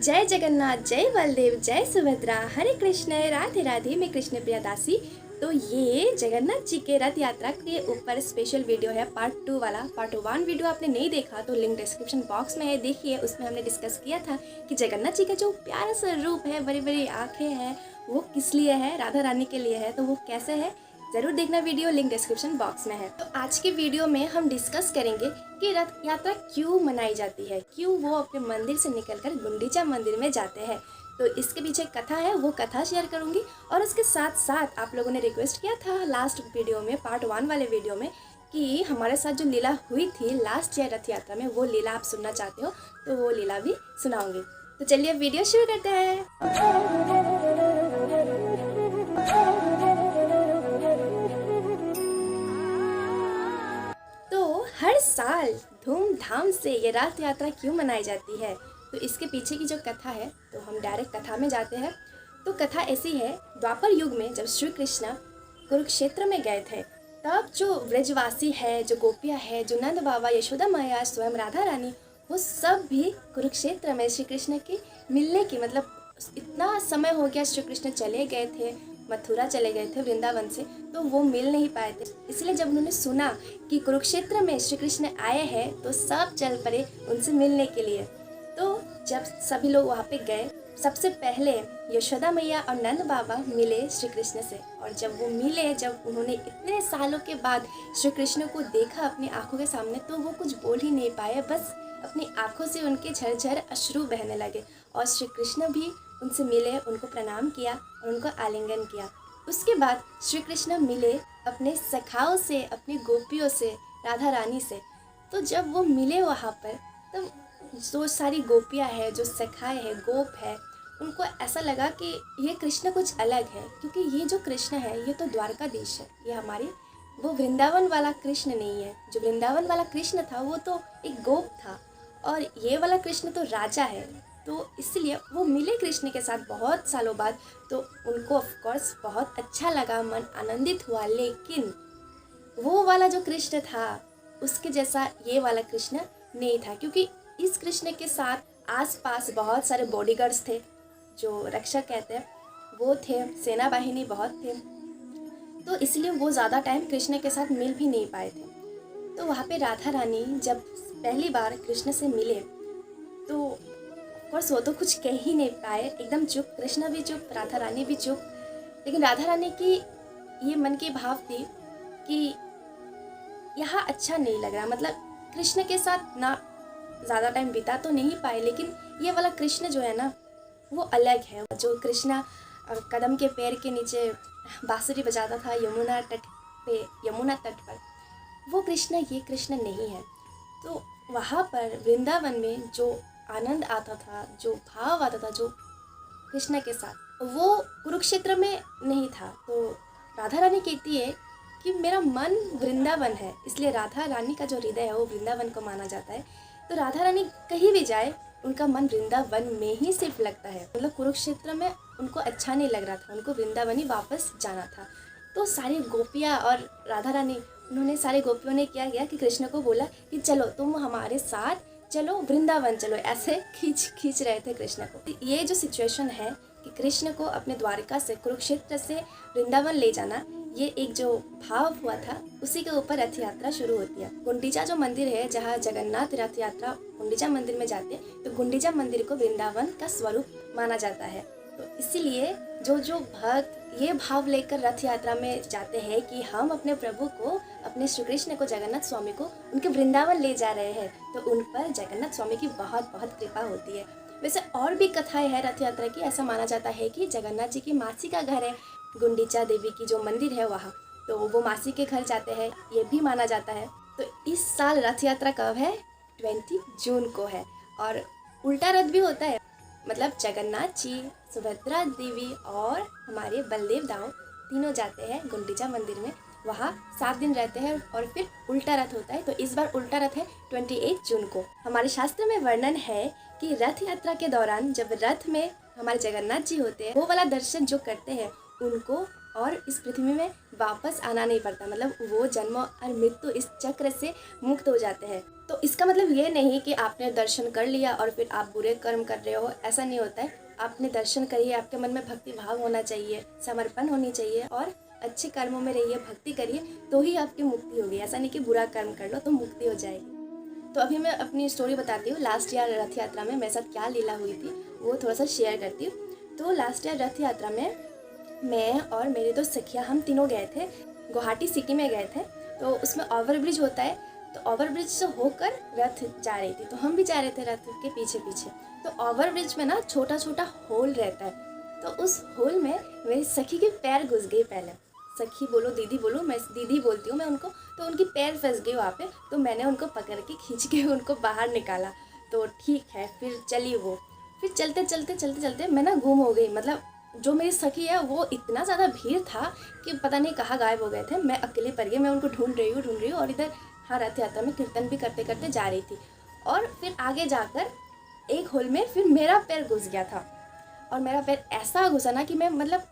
जय जगन्नाथ, जय बलदेव, जय सुभद्रा, हरे कृष्ण, राधे राधे। मैं कृष्ण प्रिया दासी। तो ये जगन्नाथ जी के रथ यात्रा के ऊपर स्पेशल वीडियो है, पार्ट 2 वाला। पार्ट 1 वीडियो आपने नहीं देखा तो लिंक डिस्क्रिप्शन बॉक्स में है, देखिए। उसमें हमने डिस्कस किया था कि जगन्नाथ जी का जो प्यारा सा रूप है, बड़ी बड़ी आँखें हैं, वो किस लिए है, राधा रानी के लिए है, तो वो कैसे है, ज़रूर देखना वीडियो, लिंक डिस्क्रिप्शन बॉक्स में है। तो आज के वीडियो में हम डिस्कस करेंगे कि रथ यात्रा क्यों मनाई जाती है, क्यों वो अपने मंदिर से निकलकर गुंडीचा मंदिर में जाते हैं। तो इसके पीछे कथा है, वो कथा शेयर करूंगी। और उसके साथ साथ आप लोगों ने रिक्वेस्ट किया था लास्ट वीडियो में, पार्ट 1 वाले वीडियो में, कि हमारे साथ जो लीला हुई थी लास्ट ईयर रथ यात्रा में, वो लीला आप सुनना चाहते हो तो वो लीला भी सुनाऊंगी। तो चलिए वीडियो शुरू करते हैं। हर साल धूमधाम से ये रथ यात्रा क्यों मनाई जाती है, तो इसके पीछे की जो कथा है, तो हम डायरेक्ट कथा में जाते हैं। तो कथा ऐसी है, द्वापर युग में जब श्री कृष्ण कुरुक्षेत्र में गए थे, तब जो ब्रजवासी है, जो गोपियाँ है, जो नंद बाबा, यशोदा मैया, स्वयं राधा रानी, वो सब भी कुरुक्षेत्र में श्री कृष्ण के मिलने की, मतलब इतना समय हो गया, श्री कृष्ण चले गए थे, मथुरा चले गए थे वृंदावन से, तो वो मिल नहीं पाए थे। इसलिए जब उन्होंने सुना कि कुरुक्षेत्र में श्री कृष्ण आए हैं, तो सब चल पड़े उनसे मिलने के लिए। तो जब सभी लोग वहाँ पे गए, सबसे पहले यशोदा मैया और नंद बाबा मिले श्री कृष्ण से। और जब वो मिले, जब उन्होंने इतने सालों के बाद श्री कृष्ण को देखा अपनी आंखों के सामने, तो वो कुछ बोल ही नहीं पाए, बस अपनी आंखों से उनके झरझर अश्रु बहने लगे। और श्री कृष्ण भी उनसे मिले, उनको प्रणाम किया और उनको आलिंगन किया। उसके बाद श्री कृष्ण मिले अपने सखाओं से, अपनी गोपियों से, राधा रानी से। तो जब वो मिले वहाँ पर, तब जो सारी गोपियाँ हैं, जो सखाए हैं, गोप है, उनको ऐसा लगा कि ये कृष्ण कुछ अलग है, क्योंकि ये जो कृष्ण है ये तो द्वारकाधीश है, ये हमारे वो वृंदावन वाला कृष्ण नहीं है। जो वृंदावन वाला कृष्ण था वो तो एक गोप था, और ये वाला कृष्ण तो राजा है। तो इसलिए वो मिले कृष्ण के साथ बहुत सालों बाद, तो उनको ऑफकोर्स बहुत अच्छा लगा, मन आनंदित हुआ। लेकिन वो वाला जो कृष्ण था, उसके जैसा ये वाला कृष्ण नहीं था, क्योंकि इस कृष्ण के साथ आसपास बहुत सारे बॉडीगार्ड्स थे, जो रक्षक कहते हैं, वो थे, सेना बाहिनी बहुत थे। तो इसलिए वो ज़्यादा टाइम कृष्ण के साथ मिल भी नहीं पाए थे। तो वहाँ पे राधा रानी जब पहली बार कृष्ण से मिले, तो ऑफकोर्स वो तो कुछ कह ही नहीं पाए, एकदम चुप, कृष्ण भी चुप, राधा रानी भी चुप। लेकिन राधा रानी की ये मन की भाव थी कि यहाँ अच्छा नहीं लग रहा, मतलब कृष्ण के साथ ना ज़्यादा टाइम बिता तो नहीं पाए, लेकिन ये वाला कृष्ण जो है ना, वो अलग है। जो कृष्ण कदम के पैर के नीचे बांसुरी बजाता था यमुना तट पर, वो कृष्ण ये कृष्ण नहीं है। तो वहाँ पर वृंदावन में जो आनंद आता था, जो भाव आता था, जो कृष्ण के साथ, वो कुरुक्षेत्र में नहीं था। तो राधा रानी कहती है कि मेरा मन वृंदावन है, इसलिए राधा रानी का जो हृदय है वो वृंदावन को माना जाता है। तो राधा रानी कहीं भी जाए, उनका मन वृंदावन में ही सिर्फ लगता है, मतलब कुरुक्षेत्र में उनको अच्छा नहीं लग रहा था, उनको वृंदावन ही वापस जाना था। तो सारी गोपियाँ और राधा रानी, उन्होंने सारे गोपियों ने क्या किया कि कृष्ण को बोला कि चलो तुम हमारे साथ चलो, वृंदावन चलो, ऐसे खींच रहे थे कृष्ण को। तो ये जो सिचुएशन है कि कृष्ण को अपने द्वारका से, कुरुक्षेत्र से वृंदावन ले जाना, ये एक जो भाव हुआ था, उसी के ऊपर रथ यात्रा शुरू होती है। गुंडीचा जो मंदिर है, जहाँ जगन्नाथ रथ यात्रा गुंडीचा मंदिर में जाते हैं, तो गुंडीचा मंदिर को वृंदावन का स्वरूप माना जाता है। तो इसीलिए जो भक्त ये भाव लेकर रथ यात्रा में जाते हैं कि हम अपने प्रभु को, अपने श्री कृष्ण को, जगन्नाथ स्वामी को उनके वृंदावन ले जा रहे हैं, तो उन पर जगन्नाथ स्वामी की बहुत बहुत कृपा होती है। वैसे और भी कथाएं हैं रथ यात्रा की। ऐसा माना जाता है कि जगन्नाथ जी की मासी का घर है, गुंडीचा देवी की जो मंदिर है वहाँ, तो वो मासी के घर जाते हैं, ये भी माना जाता है। तो इस साल रथ यात्रा कब है? 20 जून को है। और उल्टा रथ भी होता है, मतलब जगन्नाथ जी, सुभद्रा देवी और हमारे बलदेव दाऊ तीनों जाते हैं गुंडीचा मंदिर में, वहाँ 7 दिन रहते हैं और फिर उल्टा रथ होता है। तो इस बार उल्टा रथ है 28 जून को। हमारे शास्त्र में वर्णन है कि रथ यात्रा के दौरान जब रथ में हमारे जगन्नाथ जी होते हैं, वो वाला दर्शन जो करते हैं, उनको और इस पृथ्वी में वापस आना नहीं पड़ता, मतलब वो जन्म और मृत्यु इस चक्र से मुक्त हो जाते हैं। तो इसका मतलब ये नहीं कि आपने दर्शन कर लिया और फिर आप बुरे कर्म कर रहे हो, ऐसा नहीं होता है। आपने दर्शन करिए, आपके मन में भक्ति भाव होना चाहिए, समर्पण होनी चाहिए और अच्छे कर्मों में रहिए, भक्ति करिए, तो ही आपकी मुक्ति होगी। ऐसा नहीं कि बुरा कर्म कर लो तो मुक्ति हो जाएगी। तो अभी मैं अपनी स्टोरी बताती हूँ। लास्ट ईयर रथ यात्रा में मेरे साथ क्या लीला हुई थी वो थोड़ा सा शेयर करती हूँ। तो लास्ट ईयर रथ यात्रा में मैं और मेरे दो सखिया हम तीनों गए थे, गुवाहाटी सिटी में गए थे। तो उसमें ओवरब्रिज होता है, तो ओवरब्रिज से होकर रथ जा रही थी, तो हम भी जा रहे थे रथ के पीछे पीछे। तो ओवरब्रिज में ना छोटा छोटा होल रहता है, तो उस होल में मेरी सखी के पैर घुस गई। पहले सखी बोलो दीदी बोलो, मैं दीदी बोलती हूँ मैं उनको। तो उनकी पैर फंस गई वहाँ पे, तो मैंने उनको पकड़ के खींच के उनको बाहर निकाला। तो ठीक है, फिर चली वो। फिर चलते चलते चलते चलते मैं ना गुम हो गई। मतलब जो मेरी सखी है वो इतना ज़्यादा भीड़ था कि पता नहीं कहाँ गायब हो गए थे। मैं अकेले पड़ गई, मैं उनको ढूंढ रही हूँ और इधर हाँ रथ यात्रा में कीर्तन भी करते करते जा रही थी। और फिर आगे जाकर एक होल में फिर मेरा पैर घुस गया था, और मेरा पैर ऐसा घुसा ना कि मैं मतलब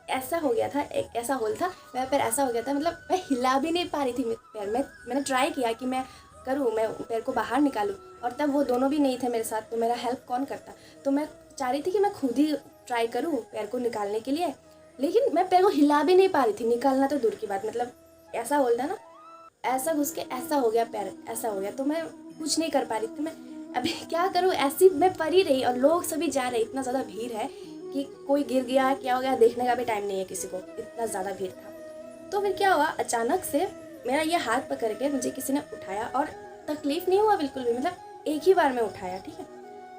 ऐसा हो गया था, एक ऐसा होल था, मेरा पैर ऐसा हो गया था, मतलब मैं हिला भी नहीं पा रही थी पैर में। मैंने ट्राई किया कि मैं करूँ, मैं पैर को बाहर निकालूँ, और तब वो दोनों भी नहीं थे मेरे साथ, तो मेरा हेल्प कौन करता। तो मैं चाह रही थी कि मैं खुद ही ट्राई करूँ पैर को निकालने के लिए, लेकिन मैं पैर को हिला भी नहीं पा रही थी। निकालना तो दूर की बात, मतलब ऐसा होल था ना, ऐसा घुस के ऐसा हो गया, पैर ऐसा हो गया, तो मैं कुछ नहीं कर पा रही थी। मैं अभी क्या करूँ, ऐसी मैं पड़ी रही और लोग सभी जा रहे, इतना ज़्यादा भीड़ है कि कोई गिर गया क्या हो गया देखने का भी टाइम नहीं है किसी को, इतना ज़्यादा भीड़ था। तो फिर क्या हुआ, अचानक से मेरा ये हाथ पकड़ के मुझे किसी ने उठाया, और तकलीफ नहीं हुआ बिल्कुल भी, मतलब एक ही बार में उठाया, ठीक है।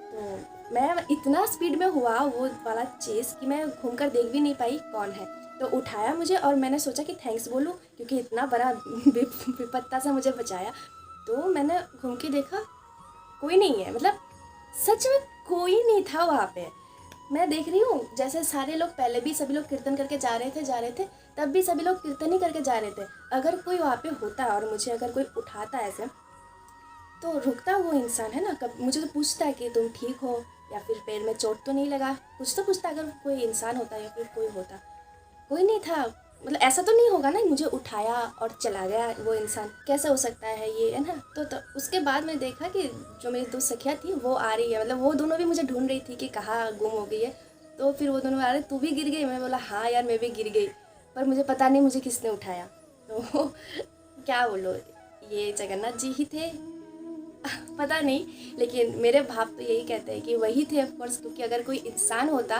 तो मैं इतना स्पीड में हुआ वो वाला चीज़ कि मैं घूमकर देख भी नहीं पाई कौन है। तो उठाया मुझे, और मैंने सोचा कि थैंक्स बोलूँ क्योंकि इतना बड़ा विपत्ता से मुझे बचाया। तो मैंने घूम के देखा, कोई नहीं है, मतलब सच में कोई नहीं था वहाँ पे। मैं देख रही हूँ जैसे सारे लोग पहले भी सभी लोग कीर्तन करके जा रहे थे, तब भी सभी लोग कीर्तन ही करके जा रहे थे। अगर कोई वहाँ पे होता और मुझे अगर कोई उठाता ऐसे, तो रुकता वो इंसान है ना, कब मुझे तो पूछता है कि तुम ठीक हो या फिर पैर में चोट तो नहीं लगा, कुछ तो पूछता अगर कोई इंसान होता या फिर कोई होता। कोई नहीं था, मतलब ऐसा तो नहीं होगा ना, मुझे उठाया और चला गया वो इंसान, कैसे हो सकता है ये, है ना। तो उसके बाद मैंने देखा कि जो मेरी दो सखियाँ थी वो आ रही है, मतलब वो दोनों भी मुझे ढूंढ रही थी कि कहाँ गुम हो गई है। तो फिर वो दोनों आ रहे, तू भी गिर गई, मैं बोला हाँ यार मैं भी गिर गई, पर मुझे पता नहीं मुझे किसने उठाया। तो क्या बोलो, ये जगन्नाथ जी ही थे पता नहीं, लेकिन मेरे भाव तो यही कहते हैं कि वही थे ऑफकोर्स, क्योंकि अगर कोई इंसान होता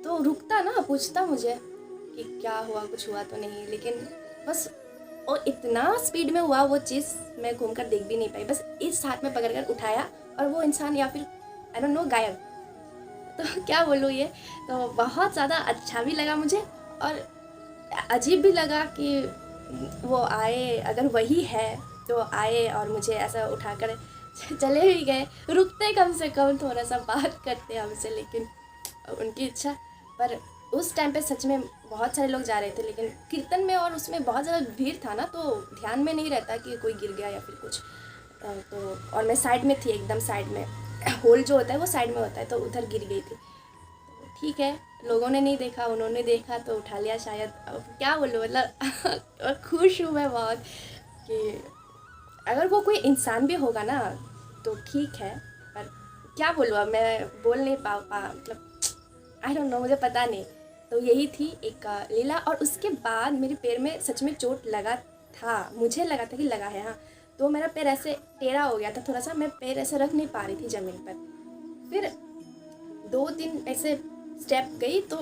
तो रुकता ना, पूछता मुझे कि क्या हुआ, कुछ हुआ तो नहीं, लेकिन बस और इतना स्पीड में हुआ वो चीज़, मैं घूमकर देख भी नहीं पाई, बस इस हाथ में पकड़कर उठाया और वो इंसान या फिर आई डोंट नो गायब। तो क्या बोलूँ ये, तो बहुत ज़्यादा अच्छा भी लगा मुझे और अजीब भी लगा कि वो आए, अगर वही है तो आए और मुझे ऐसा उठाकर चले भी गए, रुकते कम से कम थोड़ा सा बात करते हमसे, लेकिन उनकी इच्छा। पर उस टाइम पे सच में बहुत सारे लोग जा रहे थे, लेकिन कीर्तन में और उसमें बहुत ज़्यादा भीड़ था ना, तो ध्यान में नहीं रहता कि कोई गिर गया या फिर कुछ। तो और मैं साइड में थी, एकदम साइड में, होल जो होता है वो साइड में होता है, तो उधर गिर गई थी। तो ठीक है, लोगों ने नहीं देखा, उन्होंने देखा तो उठा लिया शायद। अब क्या बोलूँ, मतलब और खुश हूँ मैं बहुत कि अगर वो कोई इंसान भी होगा ना तो ठीक है, पर क्या बोलूँ, अब मैं बोल नहीं मतलब आई डोंट नो, मुझे पता नहीं। तो यही थी एक लीला। और उसके बाद मेरे पैर में सच में चोट लगा था, मुझे लगा था कि लगा है, हाँ। तो मेरा पैर ऐसे टेढ़ा हो गया था थोड़ा सा, मैं पैर ऐसे रख नहीं पा रही थी ज़मीन पर। फिर 2 दिन ऐसे स्टेप गई तो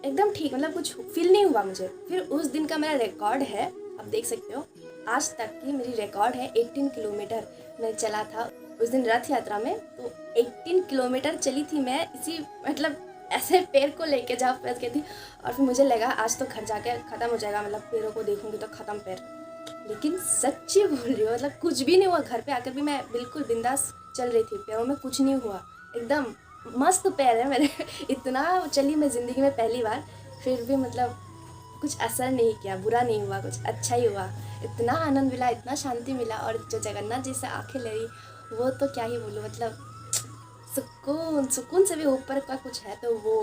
एकदम ठीक, मतलब कुछ फील नहीं हुआ मुझे। फिर उस दिन का मेरा रिकॉर्ड है, आप देख सकते हो, आज तक की मेरी रिकॉर्ड है 18 किलोमीटर मैं चला था उस दिन रथ यात्रा में। तो 18 किलोमीटर चली थी मैं, इसी मतलब ऐसे पैर को लेके जहाँ फंस गई थी। और फिर मुझे लगा आज तो घर जाके ख़त्म हो जाएगा, मतलब पैरों को देखूंगी तो ख़त्म पैर। लेकिन सच्ची बोल रही हूँ, मतलब कुछ भी नहीं हुआ। घर पे आकर भी मैं बिल्कुल बिंदास चल रही थी, पैरों में कुछ नहीं हुआ, एकदम मस्त पैर है मेरे इतना चली मैं ज़िंदगी में पहली बार, फिर भी मतलब कुछ असर नहीं किया, बुरा नहीं हुआ, कुछ अच्छा ही हुआ। इतना आनंद मिला, इतना शांति मिला। और जो जगन्नाथ जी से आंखें लड़ी वो तो क्या ही बोलूँ, मतलब सुकून, सुकून से भी ऊपर का कुछ है तो वो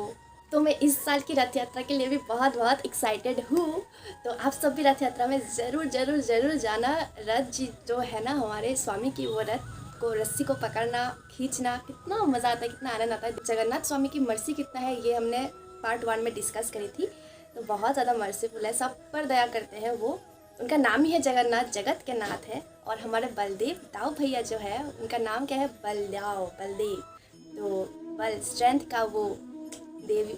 तो मैं इस साल की रथ यात्रा के लिए भी बहुत बहुत एक्साइटेड हूँ। तो आप सब भी रथ यात्रा में ज़रूर ज़रूर ज़रूर जाना। रथ जी जो है ना हमारे स्वामी की, वो रथ को रस्सी को पकड़ना, खींचना, कितना मज़ा आता है, कितना आनंद आता है। जगन्नाथ स्वामी की मर्सी कितना है ये हमने पार्ट 1 में डिस्कस करी थी। तो बहुत ज़्यादा मर्सीफुल है, सब पर दया करते हैं वो। उनका नाम ही है जगन्नाथ, जगत के नाथ है। और हमारे बलदेव दाऊ भैया जो है उनका नाम क्या है, बलदेव। तो बल स्ट्रेंथ का वो देवी,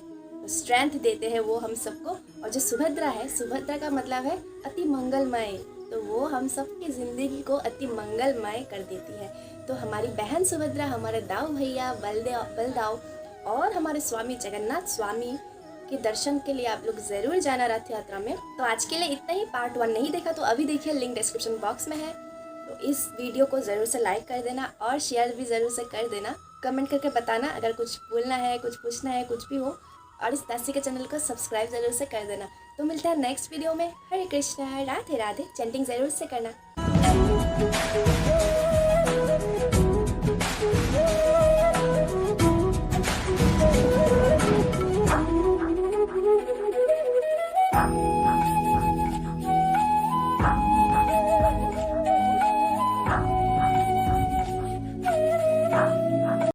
स्ट्रेंथ देते हैं वो हम सबको। और जो सुभद्रा है, सुभद्रा का मतलब है अति मंगलमय, तो वो हम सब की ज़िंदगी को अति मंगलमय कर देती है। तो हमारी बहन सुभद्रा, हमारे दाऊ भैया बलदाऊ और हमारे स्वामी जगन्नाथ स्वामी के दर्शन के लिए आप लोग ज़रूर जाना रथ यात्रा में। तो आज के लिए इतना ही। पार्ट 1 नहीं देखा तो अभी देखिए, लिंक डिस्क्रिप्शन बॉक्स में है। तो इस वीडियो को ज़रूर से लाइक कर देना और शेयर भी ज़रूर से कर देना। कमेंट करके बताना अगर कुछ बोलना है, कुछ पूछना है, कुछ भी हो। और इस दासी के चैनल को सब्सक्राइब ज़रूर से कर देना। तो मिलता है नेक्स्ट वीडियो में। हरे कृष्णा, राधे राधे। चैंटिंग ज़रूर से करना।